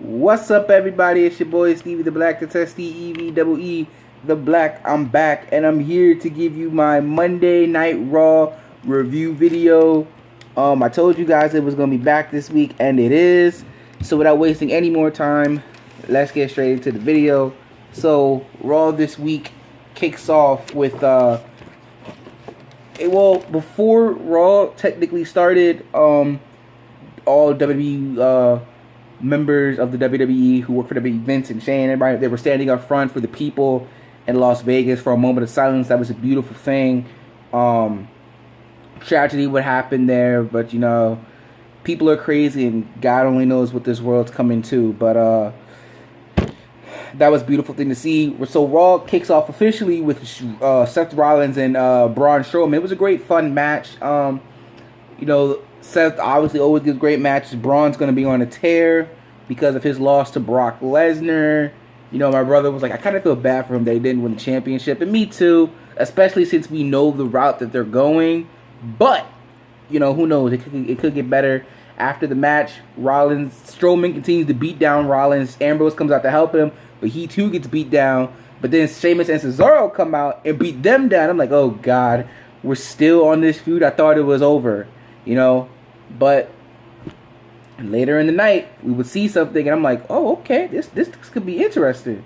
What's up, everybody? It's your boy Stevie the Black, the Steve the Black. I'm back, and I'm here to give you my Monday Night Raw review video. I told you guys it was gonna be back this week, and it is. So without wasting any more time, let's get straight into the video. So Raw this week kicks off with before Raw technically started, all WWE members of the WWE who work for WWE, Vince and Shane, everybody, they were standing up front for the people in Las Vegas for a moment of silence. That was a beautiful thing. Tragedy what happened there, but you know, people are crazy and God only knows what this world's coming to. But that was a beautiful thing to see. So Raw kicks off officially with Seth Rollins and Braun Strowman. It was a great, fun match. You know, Seth obviously always gives great matches. Braun's going to be on a tear because of his loss to Brock Lesnar. You know, my brother was like, I kind of feel bad for him that he didn't win the championship. And me too, especially since we know the route that they're going. But, you know, who knows? It could get better. After the match, Strowman continues to beat down Rollins. Ambrose comes out to help him, but he too gets beat down. But then Sheamus and Cesaro come out and beat them down. I'm like, oh God, we're still on this feud. I thought it was over, you know. But later in the night, we would see something, and I'm like, oh, okay, this could be interesting.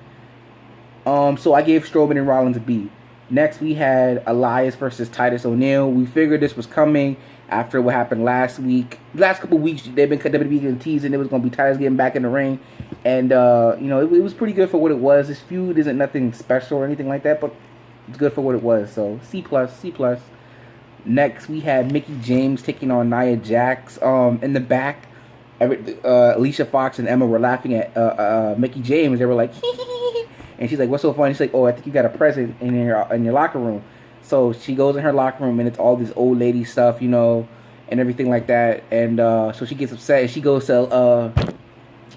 So I gave Strowman and Rollins a B. Next, we had Elias versus Titus O'Neil. We figured this was coming after what happened last week. Last couple weeks, they've been teasing it was going to be Titus getting back in the ring. And, you know, it was pretty good for what it was. This feud isn't nothing special or anything like that, but it's good for what it was. So, C+, C+. Next, we had Mickie James taking on Nia Jax. In the back, Alicia Fox and Emma were laughing at Mickie James. They were like, and she's like, what's so funny? She's like, oh, I think you got a present in your locker room. So she goes in her locker room, and it's all this old lady stuff, you know, and everything like that. And so she gets upset, and she goes to,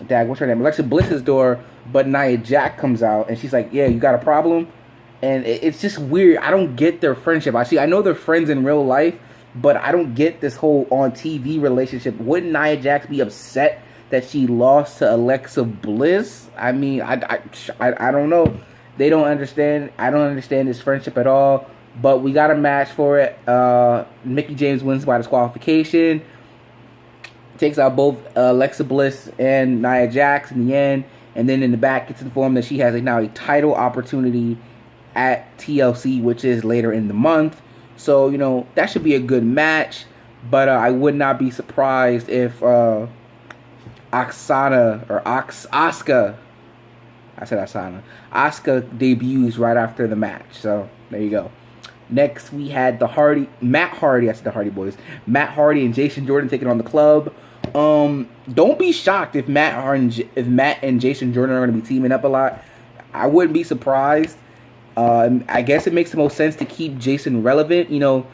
what's her name? Alexa Bliss's door, but Nia Jax comes out, and she's like, yeah, you got a problem? And it's just weird. I don't get their friendship. I know they're friends in real life, but I don't get this whole on TV relationship. Wouldn't Nia Jax be upset that she lost to Alexa Bliss? I mean, I don't know. They don't understand. I don't understand this friendship at all. But we got a match for it. Mickie James wins by disqualification. Takes out both Alexa Bliss and Nia Jax in the end. And then in the back gets informed that she has now a title opportunity at TLC, which is later in the month. So, you know, that should be a good match. But I would not be surprised if Asuka debuts right after the match. So, there you go. Next, we had Matt Hardy and Jason Jordan taking on the Club. Don't be shocked if Matt and Jason Jordan are going to be teaming up a lot. I wouldn't be surprised. I guess it makes the most sense to keep Jason relevant. You know,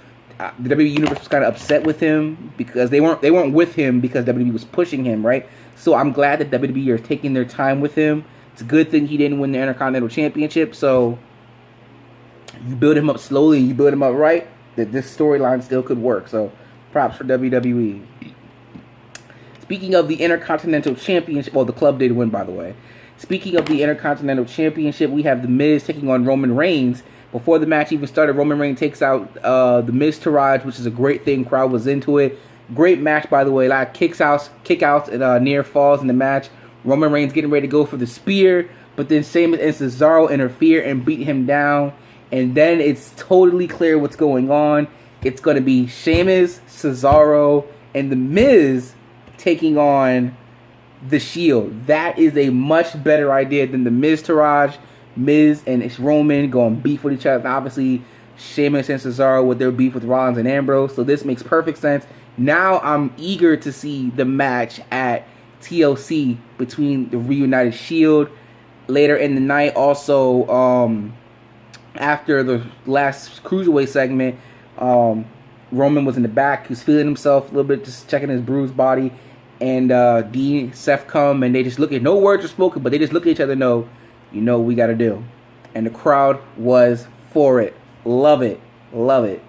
the WWE Universe was kind of upset with him because they weren't with him because WWE was pushing him, right? So I'm glad that WWE are taking their time with him. It's a good thing he didn't win the Intercontinental Championship. So you build him up slowly, you build him up right, that this storyline still could work. So props for WWE. Speaking of the Intercontinental Championship, well, the Club did win, by the way. Speaking of the Intercontinental Championship, we have The Miz taking on Roman Reigns. Before the match even started, Roman Reigns takes out The Miz Taraj, which is a great thing. Crowd was into it. Great match, by the way. A lot of kickouts, and near falls in the match. Roman Reigns getting ready to go for the spear, but then Sheamus and Cesaro interfere and beat him down. And then it's totally clear what's going on. It's going to be Sheamus, Cesaro, and The Miz taking on The Shield. That is a much better idea than the Miz Taraj. Miz and Roman going beef with each other. And obviously, Sheamus and Cesaro with their beef with Rollins and Ambrose. So this makes perfect sense. Now I'm eager to see the match at TLC between the reunited Shield. Later in the night, also, after the last Cruiserweight segment, Roman was in the back. He was feeling himself a little bit, just checking his bruised body. And Dean, Seth come, and they just look at, no words are spoken, but they just look at each other and know, you know what we got to do. And the crowd was for it. Love it. Love it.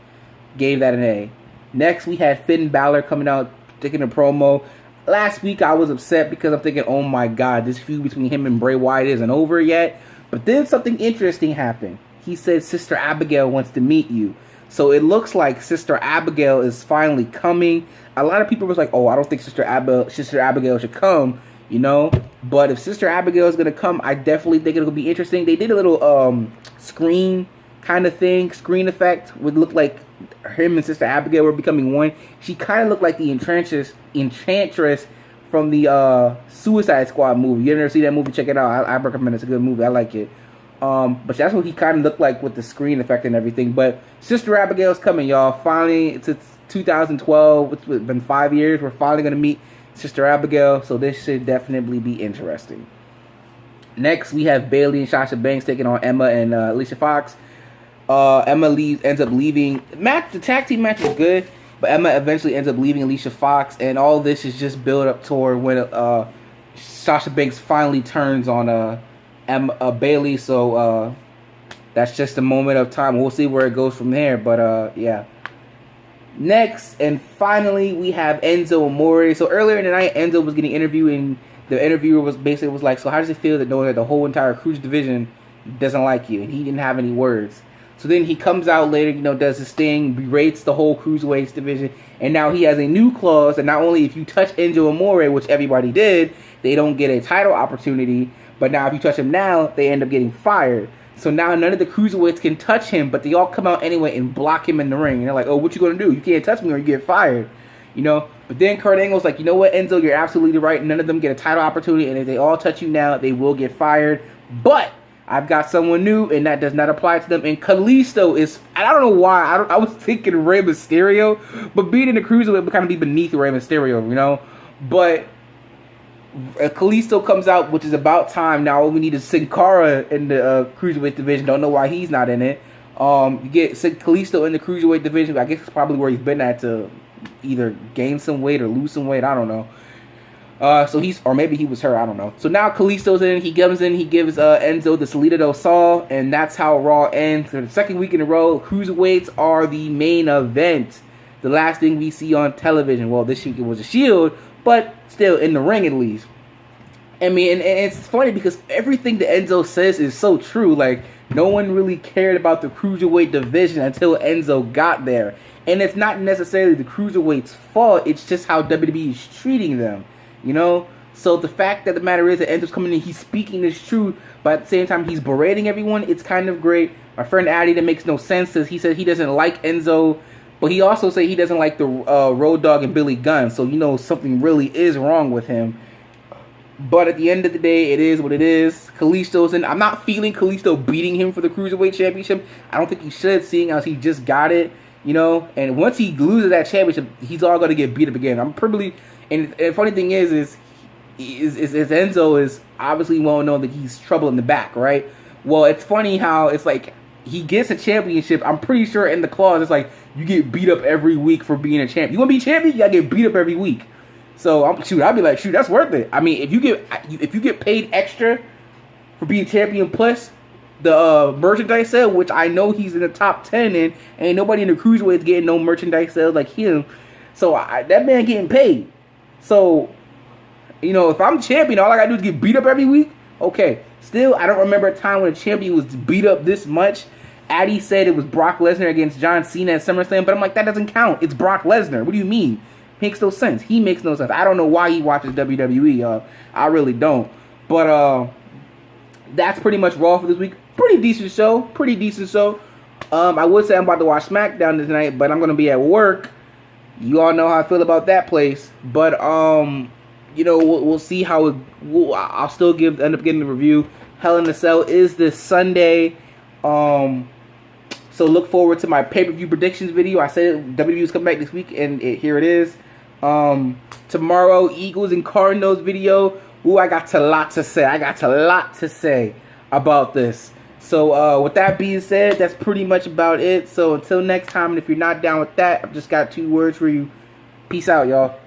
Gave that an A. Next, we had Finn Balor coming out, taking a promo. last week I was upset because I'm thinking, oh my god, this feud between him and Bray Wyatt isn't over yet. But then something interesting happened. He said Sister Abigail wants to meet you. So it looks like Sister Abigail is finally coming. A lot of people was like, oh, I don't think Sister Abigail should come, you know. But if Sister Abigail is going to come, I definitely think it'll be interesting. They did a little screen kind of thing. Screen effect would look like him and Sister Abigail were becoming one. She kind of looked like the Enchantress from the Suicide Squad movie. You ever see that movie? Check it out. I recommend it. It's a good movie. I like it. But that's what he kind of looked like with the screen effect and everything. But Sister Abigail's coming, y'all. Finally, it's 2012. It's been 5 years. We're finally going to meet Sister Abigail. So this should definitely be interesting. Next, we have Bayley and Sasha Banks taking on Emma and Alicia Fox. Emma ends up leaving. The tag team match is good, but Emma eventually ends up leaving Alicia Fox, and all this is just build up toward when Sasha Banks finally turns on Bayley. So that's just a moment of time. We'll see where it goes from there. But yeah. Next and finally, we have Enzo Amore. So earlier in the night, Enzo was getting interviewed, and the interviewer was like, "So how does it feel that knowing that the whole entire cruise division doesn't like you?" And he didn't have any words. So then he comes out later, does his thing, berates the whole cruiserweights division, and now he has a new clause that not only if you touch Enzo Amore, which everybody did, they don't get a title opportunity, but now if you touch him now, they end up getting fired. So now none of the cruiserweights can touch him, but they all come out anyway and block him in the ring. And they're like, oh, what you gonna do? You can't touch me or you get fired. But then Kurt Angle's like, you know what, Enzo, you're absolutely right. None of them get a title opportunity, and if they all touch you now, they will get fired. But I've got someone new, and that does not apply to them. And Kalisto is, I don't know why. I was thinking Rey Mysterio, but being in the cruiserweight would kind of be beneath Rey Mysterio, But Kalisto comes out, which is about time. Now all we need is Sin Cara in the cruiserweight division. Don't know why he's not in it. You get Kalisto in the cruiserweight division. I guess it's probably where he's been at to either gain some weight or lose some weight. I don't know. Or maybe he was her, I don't know. So now Kalisto's in, he gives Enzo the Salida del Sol, and that's how Raw ends. For the second week in a row, cruiserweights are the main event. The last thing we see on television. Well, this week it was a Shield, but still in the ring at least. I mean, and it's funny because everything that Enzo says is so true. Like, no one really cared about the cruiserweight division until Enzo got there. And it's not necessarily the cruiserweight's fault, it's just how WWE is treating them. So the fact that the matter is that Enzo's coming in, he's speaking his truth, but at the same time he's berating everyone. It's kind of great. My friend Addy, that makes no sense, says he said he doesn't like Enzo, but he also said he doesn't like the Road Dogg and Billy Gunn. So something really is wrong with him. But at the end of the day, it is what it is. Kalisto's in. I'm not feeling Kalisto beating him for the Cruiserweight Championship. I don't think he should, seeing as he just got it. And once he loses that championship, he's all going to get beat up again. And the funny thing is Enzo is obviously well known that he's trouble in the back, right? Well, it's funny how it's like he gets a championship. I'm pretty sure in the clause it's like you get beat up every week for being a champ. You want to be champion? You gotta get beat up every week. So I'd be like, that's worth it. I mean, if you get paid extra for being champion plus the merchandise sale, which I know he's in the top 10 in, ain't nobody in the cruiserweight is getting no merchandise sales like him. So that man getting paid. So, if I'm champion, all I gotta do is get beat up every week. Okay. Still, I don't remember a time when a champion was beat up this much. Addy said it was Brock Lesnar against John Cena at SummerSlam, but I'm like, that doesn't count. It's Brock Lesnar. What do you mean? Makes no sense. He makes no sense. I don't know why he watches WWE. I really don't. But that's pretty much Raw for this week. Pretty decent show. I would say I'm about to watch SmackDown tonight, but I'm gonna be at work. You all know how I feel about that place. But we'll see how I'll still end up getting the review. Hell in a Cell is this Sunday. So look forward to my pay-per-view predictions video. I said WWE is coming back this week, and here it is. Tomorrow, Eagles and Cardinals video. Ooh, I got a lot to say about this. So with that being said, that's pretty much about it. So until next time, and if you're not down with that, I've just got 2 words for you. Peace out, y'all.